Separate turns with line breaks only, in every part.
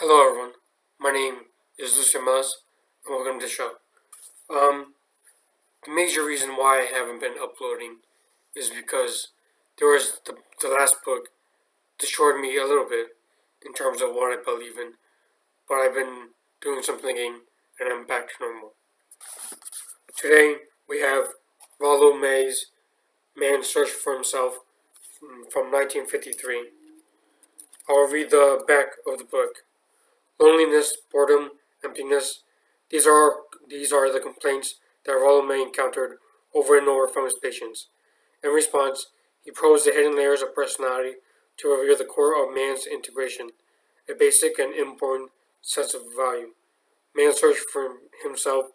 Hello everyone, my name is Lucio Mellace, and welcome to the show. The major reason why I haven't been uploading is because the last book destroyed me a little bit in terms of what I believe in, but I've been doing some thinking and I'm back to normal. Today we have Rollo May's Man's Search for Himself from 1953. I'll read the back of the book. Loneliness, boredom, emptiness, these are the complaints that Rollo May encountered over and over from his patients. In response, he probes the hidden layers of personality to reveal the core of man's integration, a basic and important sense of value. Man's search for himself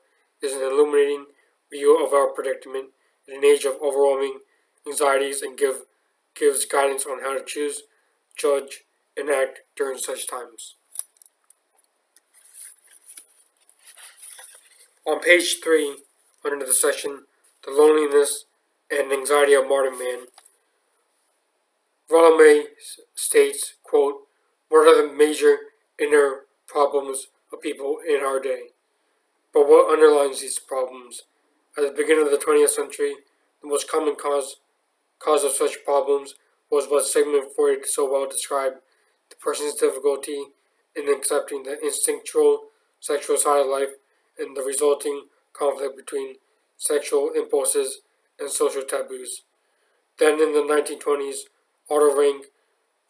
is an illuminating view of our predicament in an age of overwhelming anxieties and gives guidance on how to choose, judge, and act during such times. On page 3, under the section, The Loneliness and Anxiety of Modern Man, Rollo May states, quote, "What are the major inner problems of people in our day? But what underlies these problems? At the beginning of the 20th century, the most common cause of such problems was what Sigmund Freud so well described, the person's difficulty in accepting the instinctual sexual side of life and the resulting conflict between sexual impulses and social taboos. Then in the 1920s, Otto Rank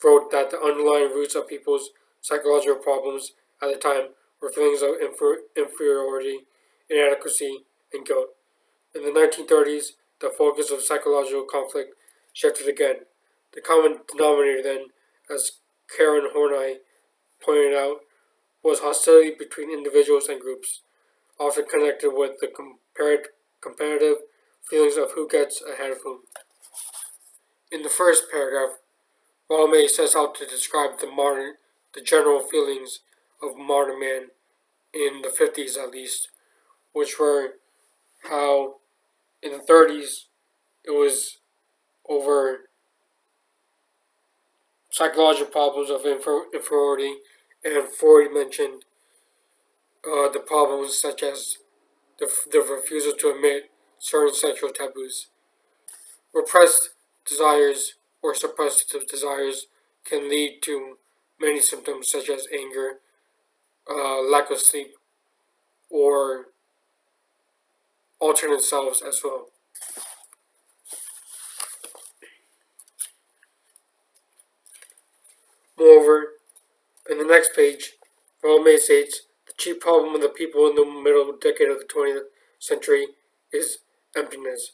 wrote that the underlying roots of people's psychological problems at the time were feelings of inferiority, inadequacy, and guilt. In the 1930s, the focus of psychological conflict shifted again. The common denominator then, as Karen Horney pointed out, was hostility between individuals and groups, often connected with the competitive feelings of who gets ahead of whom. In the first paragraph, Rollo May sets out to describe the general feelings of modern man in the 50s at least, which were how in the 30s it was over psychological problems of inferiority, and Freud mentioned the problems such as the refusal to admit certain sexual taboos. Repressed desires or suppressed desires can lead to many symptoms such as anger, lack of sleep, or alternate selves as well. Moreover, in the next page, Rollo May states the chief problem of the people in the middle decade of the 20th century is emptiness.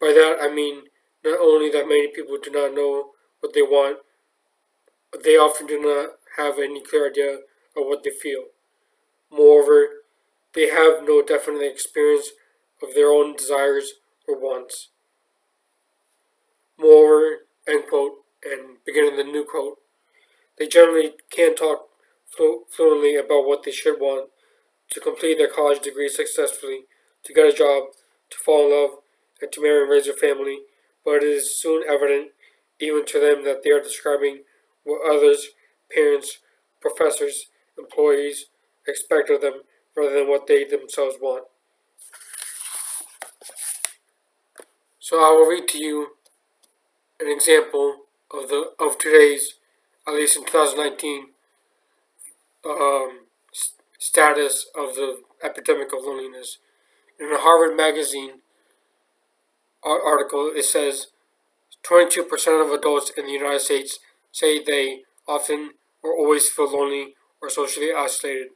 By that I mean not only that many people do not know what they want, but they often do not have any clear idea of what they feel. Moreover, they have no definite experience of their own desires or wants. Moreover, end quote, and beginning the new quote, they generally can't talk fluently about what they should want, to complete their college degree successfully, to get a job, to fall in love, and to marry and raise a family, but it is soon evident, even to them, that they are describing what others, parents, professors, employees, expect of them rather than what they themselves want. So I will read to you an example of today's, at least in 2019, status of the epidemic of loneliness. In a Harvard Magazine article, it says 22% of adults in the United States say they often or always feel lonely or socially isolated.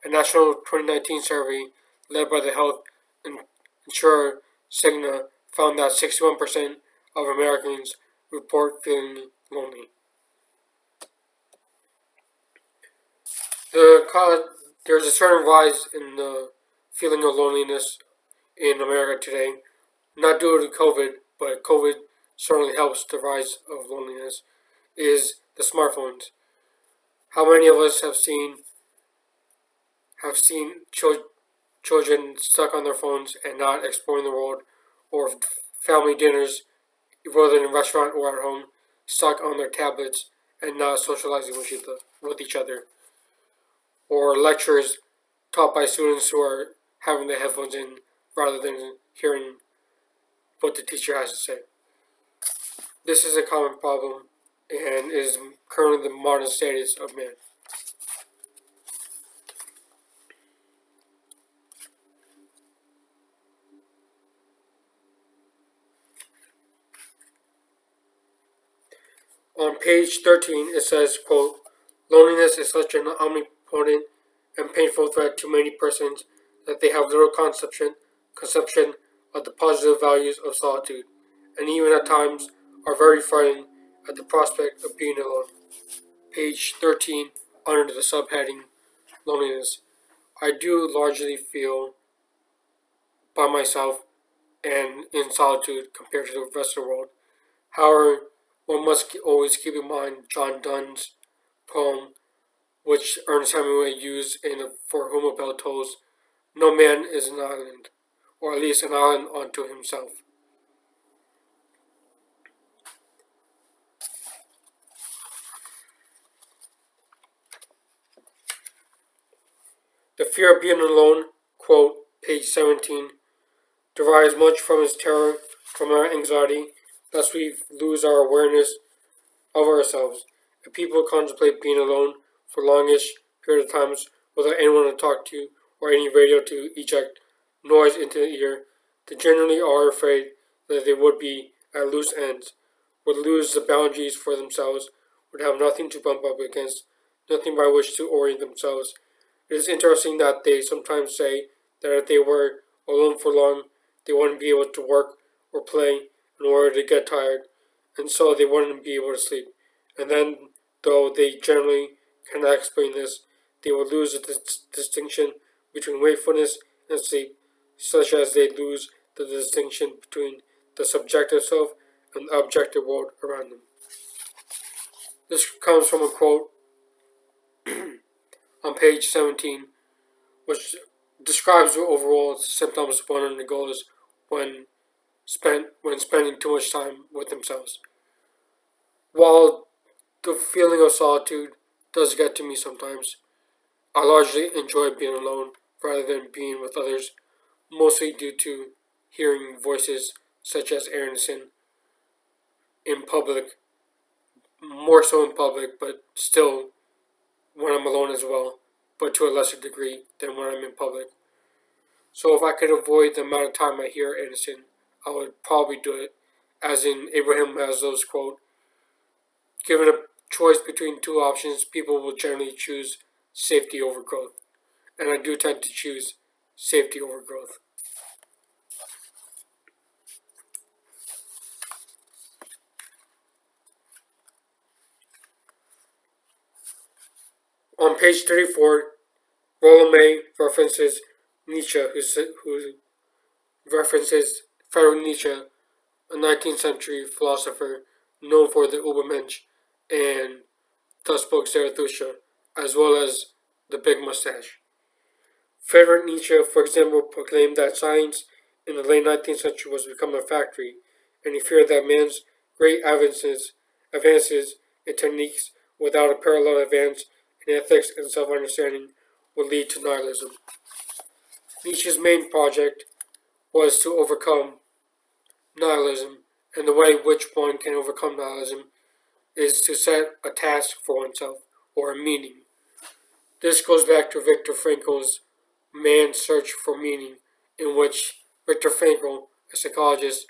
A national 2019 survey led by the health insurer Cigna found that 61% of Americans report feeling lonely. There's a certain rise in the feeling of loneliness in America today, not due to COVID, but COVID certainly helps the rise of loneliness, is the smartphones. How many of us have seen children stuck on their phones and not exploring the world, or family dinners, whether in a restaurant or at home, stuck on their tablets and not socializing with each other? or lectures taught by students who are having the headphones in rather than hearing what the teacher has to say. This is a common problem and is currently the modern status of man. On page 13, it says, quote, loneliness is such an omnipotent and painful threat to many persons that they have little conception of the positive values of solitude, and even at times are very frightened at the prospect of being alone. Page 13, under the subheading, loneliness. I do largely feel by myself and in solitude compared to the rest of the world. However, one must always keep in mind John Donne's poem, which Ernest Hemingway used in For Whom a Bell Tolls, no man is an island, or at least an island unto himself. The fear of being alone, quote, page 17, derives much from his terror, from our anxiety, lest we lose our awareness of ourselves. If people contemplate being alone for longish period of times without anyone to talk to or any radio to eject noise into the ear, they generally are afraid that they would be at loose ends, would lose the boundaries for themselves, would have nothing to bump up against, nothing by which to orient themselves. It is interesting that they sometimes say that if they were alone for long, they wouldn't be able to work or play in order to get tired, and so they wouldn't be able to sleep. And then, though they generally cannot explain this, they will lose the distinction between wakefulness and sleep, such as they lose the distinction between the subjective self and the objective world around them. This comes from a quote on page 17, which describes the overall symptoms one undergoes when spending too much time with themselves. While the feeling of solitude does get to me sometimes, I largely enjoy being alone rather than being with others, mostly due to hearing voices such as Aronson in public, more so in public, but still when I'm alone as well, but to a lesser degree than when I'm in public. So if I could avoid the amount of time I hear Aronson, I would probably do it. As in Abraham Maslow's quote, given a choice between two options, people will generally choose safety over growth. And I do tend to choose safety over growth. On page 34, Rollo May references Nietzsche, who references Friedrich Nietzsche, a 19th century philosopher known for the Übermensch and thus spoke Zarathustra, as well as the Big Mustache. Friedrich Nietzsche, for example, proclaimed that science in the late 19th century was becoming a factory, and he feared that man's great advances in techniques without a parallel advance in ethics and self-understanding would lead to nihilism. Nietzsche's main project was to overcome nihilism, and the way in which one can overcome nihilism is to set a task for oneself, or a meaning. This goes back to Viktor Frankl's Man's Search for Meaning, in which Viktor Frankl, a psychologist,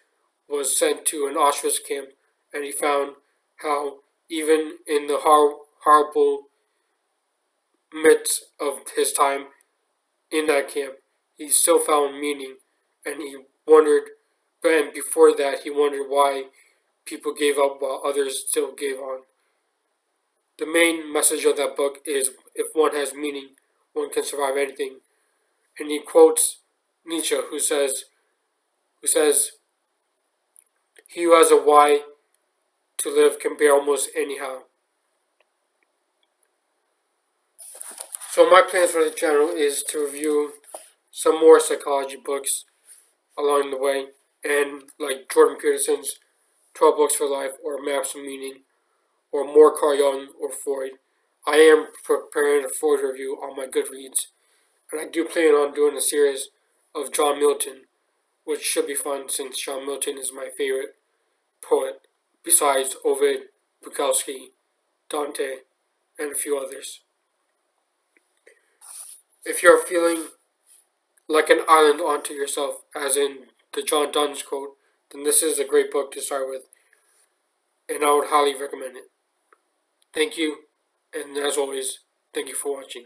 was sent to an Auschwitz camp, and he found how, even in the horrible midst of his time in that camp, he still found meaning, and he wondered, and before that, he wondered why people gave up while others still gave on. The main message of that book is if one has meaning, one can survive anything. And he quotes Nietzsche, who says, he who has a why to live can bear almost anyhow. So my plans for the channel is to review some more psychology books along the way, and like Jordan Peterson's 12 Books for Life, or Maps of Meaning, or more Carl Jung or Freud. I am preparing a forward review on my Goodreads, and I do plan on doing a series of John Milton, which should be fun since John Milton is my favorite poet, besides Ovid, Bukowski, Dante, and a few others. If you're feeling like an island unto yourself, as in the John Donne's quote, then this is a great book to start with, and I would highly recommend it. Thank you, and as always, thank you for watching.